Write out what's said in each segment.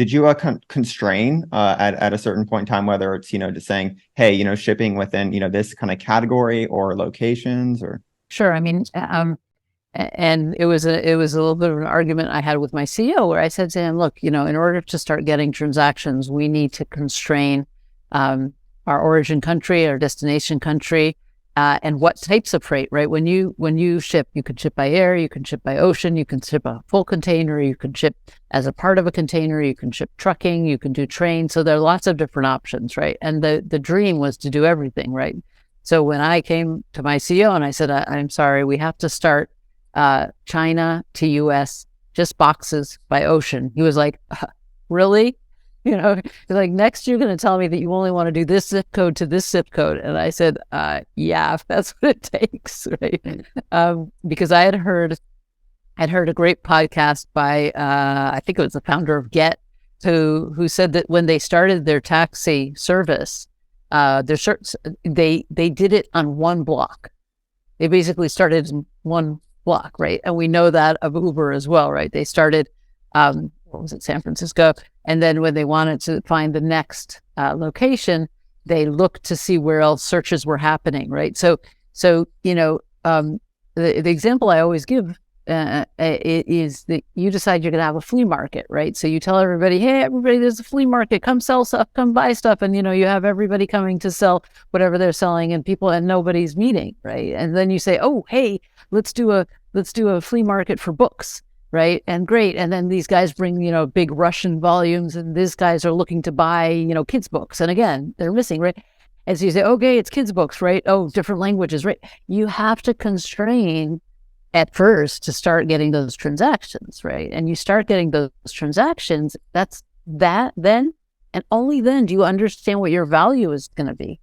Did you constrain at a certain point in time, whether it's, just saying, hey, shipping within, this kind of category or locations or? Sure. I mean, and it was a little bit of an argument I had with my CEO where I said to him, look, in order to start getting transactions, we need to constrain our origin country, our destination country, and what types of freight, right? When you ship, you can ship by air, you can ship by ocean, you can ship a full container, you can ship as a part of a container, you can ship trucking, you can do train. So there are lots of different options, right? And the dream was to do everything, right? So when I came to my CEO and I said, I'm sorry, we have to start China to US, just boxes by ocean. He was like, really? Like, next you're going to tell me that you only want to do this zip code to this zip code. And I said, yeah, if that's what it takes, right? Because I had heard a great podcast by, I think it was the founder of Get, who said that when they started their taxi service, they did it on one block. They basically started in one block, right? And we know that of Uber as well, right? They started, what was it, San Francisco? And then when they wanted to find the next location, they looked to see where else searches were happening, right? So the example I always give is that you decide you're going to have a flea market, right? So you tell everybody, hey, everybody, there's a flea market, come sell stuff, come buy stuff. And, you have everybody coming to sell whatever they're selling and nobody's meeting, right? And then you say, oh, hey, let's do a flea market for books. Right. And great. And then these guys bring, big Russian volumes and these guys are looking to buy, kids books. And again, they're missing, right? And so you say, okay, it's kids books, right? Oh, different languages, right? You have to constrain at first to start getting those transactions, right? And you start getting those transactions, then, and only then do you understand what your value is going to be,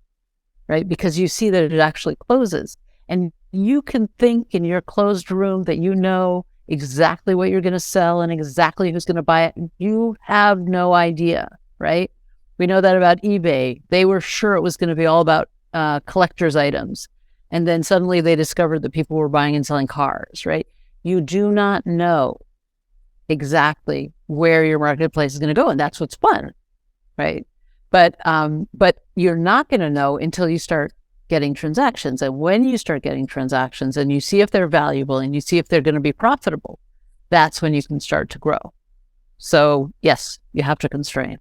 right? Because you see that it actually closes. And you can think in your closed room that exactly what you're going to sell and exactly who's going to buy it. You have no idea, right? We know that about eBay. They were sure it was going to be all about collector's items. And then suddenly they discovered that people were buying and selling cars, right? You do not know exactly where your marketplace is going to go. And that's what's fun, right? But you're not going to know until you start getting transactions. And when you start getting transactions and you see if they're valuable and you see if they're going to be profitable, that's when you can start to grow. So yes, you have to constrain.